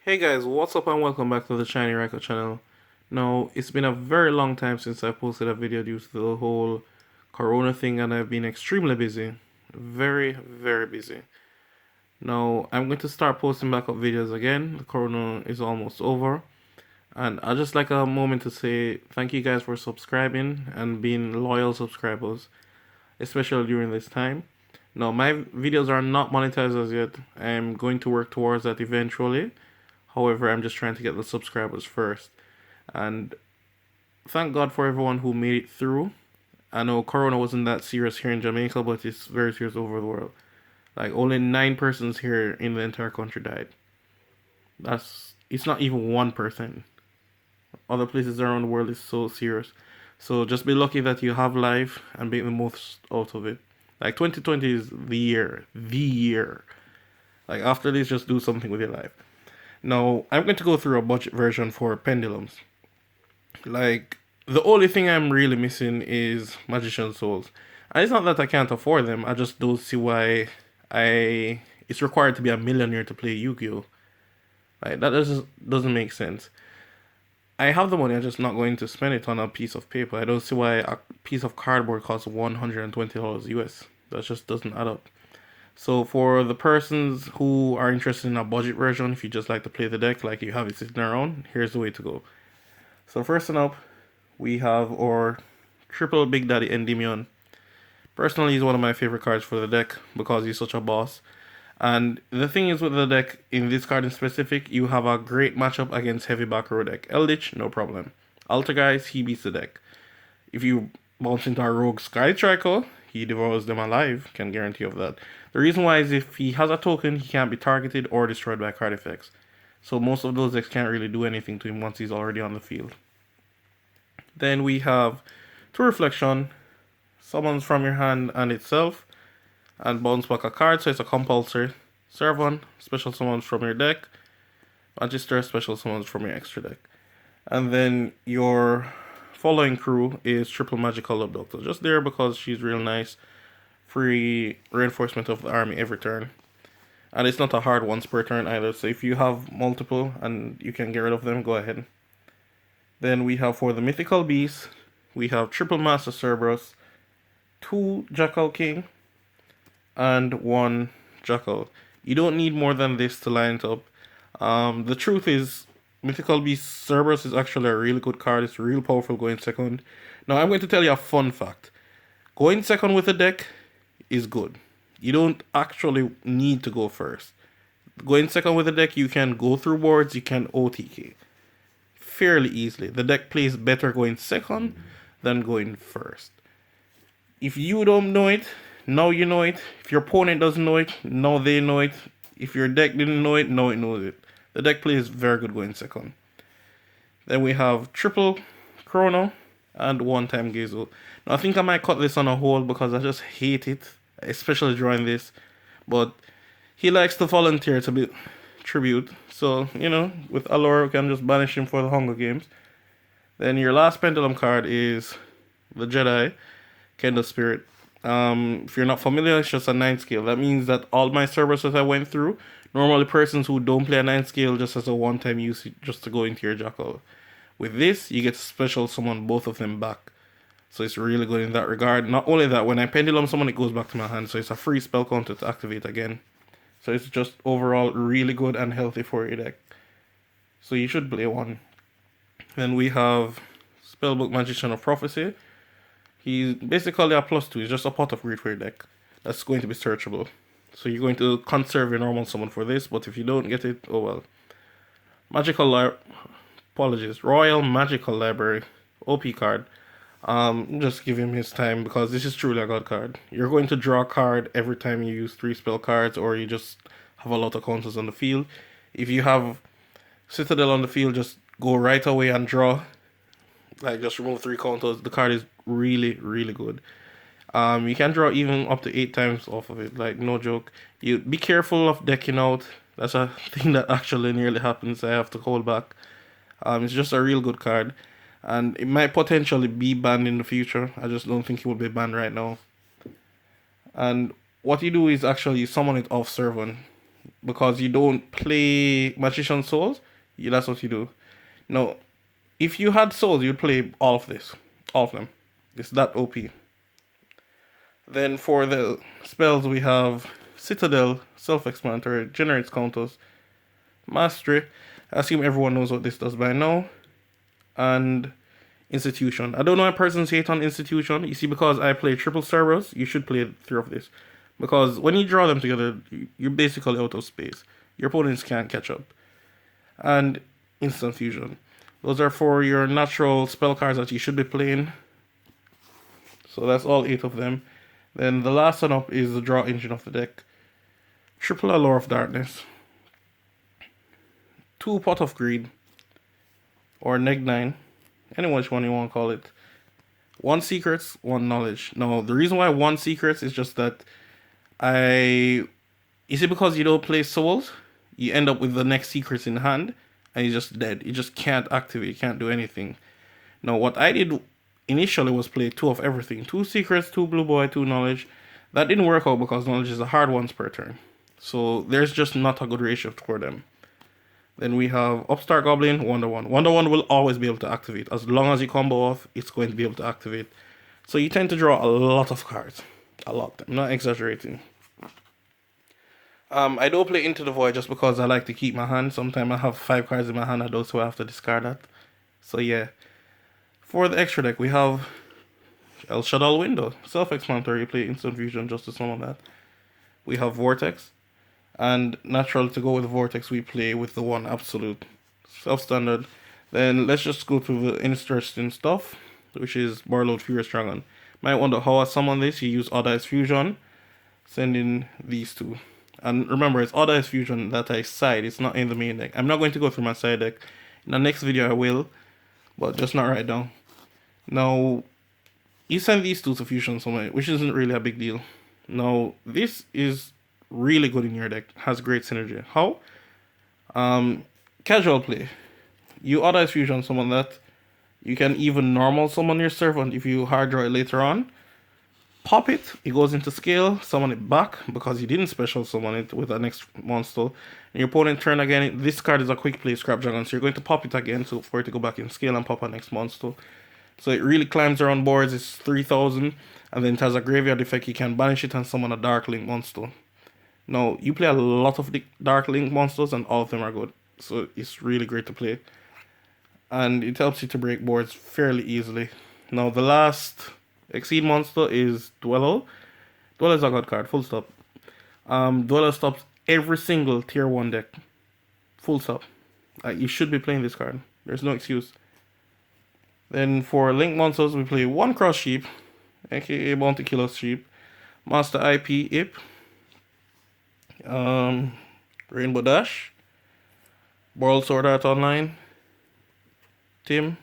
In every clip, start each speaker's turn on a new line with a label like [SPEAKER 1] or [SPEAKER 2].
[SPEAKER 1] Hey guys, what's up and welcome back to the Shiny Record channel. Now, it's been a very long time since I posted a video due to the whole corona thing and I've been extremely busy. Very busy. Now, I'm going to start posting back up videos again. The corona is almost over. And I'd just like a moment to say thank you guys for subscribing and being loyal subscribers, especially during this time. Now, my videos are not monetized as yet. I'm going to work towards that eventually. However, I'm just trying to get the subscribers first. And thank God for everyone who made it through. I know Corona wasn't that serious here in Jamaica, but it's very serious over the world. Like only 9 persons here in the entire country died. It's not even 1%. Other places around the world is so serious. So just be lucky that you have life and make the most out of it. Like 2020 is the year. The year. Like after this, just do something with your life. Now, I'm going to go through a budget version for pendulums. Like, the only thing I'm really missing is Magician Souls. And it's not that I can't afford them, I just don't see why it's required to be a millionaire to play Yu-Gi-Oh! Like, that doesn't make sense. I have the money, I'm just not going to spend it on a piece of paper. I don't see why a piece of cardboard costs $120 US. That just doesn't add up. So for the persons who are interested in a budget version, if you just like to play the deck like you have it sitting around, here's the way to go. So first up, we have our triple Big Daddy Endymion. Personally, he's one of my favorite cards for the deck because he's such a boss. And the thing is with the deck, in this card in specific, you have a great matchup against heavy back row deck. Eldritch, no problem. Altergeist, he beats the deck. If you bounce into a rogue Sky Striker, he devours them alive, can guarantee of that. The reason why is if he has a token, he can't be targeted or destroyed by card effects. So most of those decks can't really do anything to him once he's already on the field. Then we have two Reflection, summons from your hand and itself, and bounce back a card, so it's a compulsory. Serve special summons from your deck. Magister, special summons from your extra deck. And then your following crew is triple magical abductor. Just there because she's real nice. Free reinforcement of the army every turn. And it's not a hard once per turn either. So if you have multiple and you can get rid of them, go ahead. Then we have for the mythical beast, we have triple master Cerberus, 2 Jackal King, and 1 Jackal. You don't need more than this to line it up. The truth is, Mythical Beast Cerberus is actually a really good card. It's real powerful going second. Now, I'm going to tell you a fun fact. Going second with a deck is good. You don't actually need to go first. Going second with a deck, you can go through boards, you can OTK fairly easily. The deck plays better going second than going first. If you don't know it, now you know it. If your opponent doesn't know it, now they know it. If your deck didn't know it, now it knows it. The deck plays very good going second. Then we have triple Chrono and one-time Gezo. Now I think I might cut this on a hold because I just hate it, especially drawing this. But he likes to volunteer to be tribute. So, with Allure, we can just banish him for the Hunger Games. Then your last Pendulum card is the Jedi, Kendall Spirit. If you're not familiar, it's just a 9 scale. That means that all my servers that I went through, normally persons who don't play a 9 scale just as a one-time use just to go into your Jackal. With this, you get to special summon both of them back. So it's really good in that regard. Not only that, when I Pendulum summon, it goes back to my hand. So it's a free spell counter to activate again. So it's just overall really good and healthy for your deck. So you should play one. Then we have Spellbook Magician of Prophecy. He's basically a +2. He's just a pot of greed for your deck. That's going to be searchable. So you're going to conserve your normal summon for this, but if you don't get it, oh well. Royal Magical Library. OP card. Just give him his time because this is truly a god card. You're going to draw a card every time you use 3 spell cards or you just have a lot of counters on the field. If you have Citadel on the field, just go right away and draw. Like just remove 3 counters. The card is really good. You can draw even up to 8 times off of it, like no joke. You be careful of decking out. That's a thing that actually nearly happens. I have to hold back. It's just a real good card. And it might potentially be banned in the future. I just don't think it will be banned right now. And what you do is actually summon it off servant. because you don't play Magician Souls, that's what you do. Now, if you had Souls, you'd play all of this. All of them. It's that OP. Then for the spells, we have Citadel, Self-Explanatory, Generates Counters, Mastery. I assume everyone knows what this does by now. And Institution. I don't know a person's hate on Institution. You see, because I play triple Cerberus, you should play 3 of this. Because when you draw them together, you're basically out of space. Your opponents can't catch up. And Instant Fusion. Those are for your natural spell cards that you should be playing. So that's all 8 of them. Then the last one up is the draw engine of the deck. Triple Allure of Darkness. 2 Pot of Greed. Or Neg 9. Any which one you want to call it. 1 Secrets, 1 Knowledge. Now, the reason why 1 Secrets is just that you see, because you don't play Souls, you end up with the next Secrets in hand, and you're just dead. You just can't activate, you can't do anything. Now, what I did initially was play 2 of everything. 2 Secrets, 2 Blue Boy, 2 Knowledge. That didn't work out because Knowledge is a hard once per turn. So, there's just not a good ratio for them. Then we have Upstart Goblin, Wonder One. Wonder One will always be able to activate. As long as you combo off, it's going to be able to activate. So you tend to draw a lot of cards. A lot. I'm not exaggerating. I don't play Into the Void just because I like to keep my hand. Sometimes I have 5 cards in my hand, I don't, so I have to discard that. So yeah. For the extra deck, we have El Shaddai Window. Self-explanatory, you play Instant Fusion just to summon that. We have Vortex. And natural to go with Vortex, we play with the 1 Absolute. Self-standard. Then let's just go through the interesting stuff, which is Barload Furious Dragon. Might wonder how I summon this. You use Odd Eyes Fusion. Send in these 2. And remember, it's Odd Eyes Fusion that I side. It's not in the main deck. I'm not going to go through my side deck. In the next video I will. But just not right now. Now, you send these 2 to Fusion somewhere, which isn't really a big deal. Now, this is really good in your deck. Has great synergy. How? Casual play. You Odd Eyes Fusion summon that. You can even normal summon your Servant if you hard draw it later on. Pop it. It goes into scale. Summon it back because you didn't special summon it with the next monster. And your opponent turn again. This card is a quick play Scrap Dragon, so you're going to pop it again so for it to go back in scale and pop a next monster. So it really climbs around boards. It's 3000. And then it has a graveyard effect. You can banish it and summon a Dark Link monster. Now, you play a lot of Dark Link monsters and all of them are good. So it's really great to play. And it helps you to break boards fairly easily. Now, the last Exceed monster is Dweller. Dweller is a god card, full stop. Dweller stops every single tier 1 deck. Full stop. You should be playing this card. There's no excuse. Then for Link monsters, we play 1 Cross Sheep, aka Bounty Killer Sheep. Master IP Ip. Rainbow Dash, World Sword Art Online, Tim,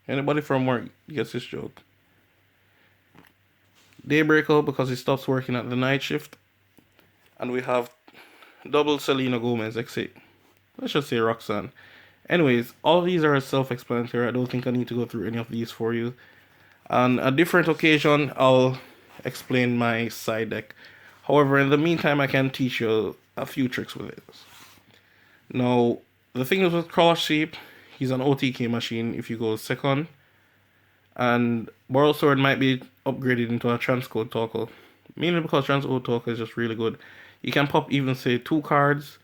[SPEAKER 1] anybody from work gets this joke. Daybreaker because he stops working at the night shift, and we have double Selena Gomez, XA. Let's just say Roxanne. Anyways, all of these are self-explanatory. I don't think I need to go through any of these for you. On a different occasion, I'll explain my side deck. However, in the meantime, I can teach you a few tricks with it. Now, the thing is with Cross Sheep, he's an OTK machine if you go second. And Borrowed Sword might be upgraded into a Transcode Talker. Mainly because Transcode Talker is just really good. You can pop even, say, 2 cards.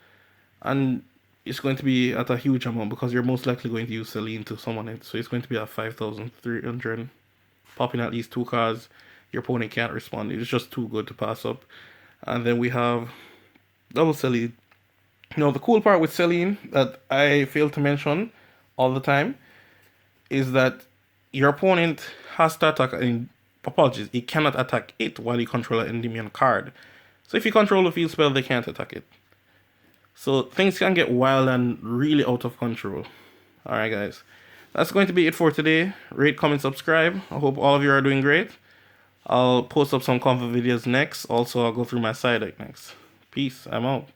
[SPEAKER 1] And it's going to be at a huge amount because you're most likely going to use Celine to summon it. So it's going to be at 5,300. Popping at least 2 cards. Your opponent can't respond. It's just too good to pass up. And then we have double Celine. Now, the cool part with Celine that I fail to mention all the time is that your opponent has to attack, apologies, he cannot attack it while you control an Endymion card. So if you control a field spell, they can't attack it. So things can get wild and really out of control. Alright guys, that's going to be it for today. Rate, comment, subscribe. I hope all of you are doing great. I'll post up some comfort videos next. Also, I'll go through my side deck next. Peace. I'm out.